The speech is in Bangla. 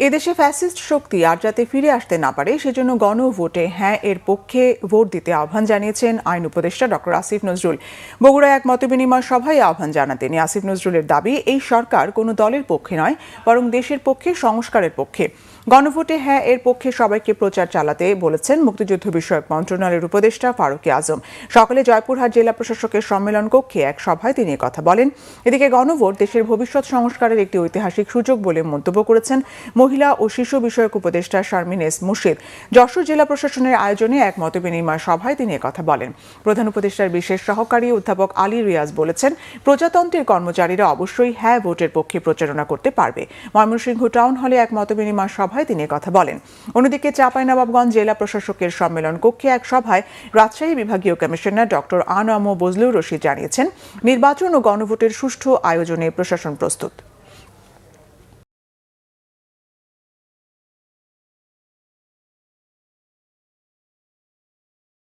এদেশে ফ্যাসিস্ট শক্তি আর যাতে ফিরে আসতে না পারে সেজন্য গণভোটে হ্যাঁ এর পক্ষে ভোট দিতে আহ্বান জানিয়েছেন আইন উপদেষ্টা ডক্টর আসিফ নজরুল। বগুড়ায় এক মতবিনিময় সভায় আহ্বান জানান তিনি। আসিফ নজরুলের দাবি, এই সরকার কোনো দলের পক্ষে নয়, বরং দেশের পক্ষে, সংস্কারের পক্ষে। গণভোটে হ্যাঁ এর পক্ষে সবাইকে প্রচার চালাতে বলেছেন মুক্তিযুদ্ধ বিষয়ক মন্ত্রণালয়ের উপদেষ্টা ফারুকী আজম। সকালে জয়পুরহাট জেলা প্রশাসকের সম্মেলন কক্ষে এক সভায় তিনি কথা বলেন। এদিকে গণভোট দেশের ভবিষ্যৎ সংস্কারের একটি ঐতিহাসিক সুযোগ বলে মন্তব্য করেছেন মহিলা ও শিশু বিষয়ক উপদেষ্টা শারমিন এস মুর্শিদ। যশোর জেলা প্রশাসনের আয়োজনে এক মতবিনিময় সভায় তিনি কথা বলেন। প্রধান উপদেষ্টার বিশেষ সহকারী অধ্যাপক আলী রিয়াজ বলেছেন, প্রজাতন্ত্রের কর্মচারীরা অবশ্যই হ্যাঁ ভোটের পক্ষে প্রচারণা করতে পারবে। ময়মনসিংহ টাউন হলে এক মতবিনিময় সভায় তিনি কথা বলেন। অন্যদিকে চাঁপাইনবাবগঞ্জ জেলা প্রশাসকের সম্মেলন কক্ষে এক সভায় রাজশাহী বিভাগীয় কমিশনার ডক্টর আনম বজলুর রশিদ জানিয়েছেন, নির্বাচন ও গণভোটের সুষ্ঠু আয়োজনে প্রশাসন প্রস্তুত।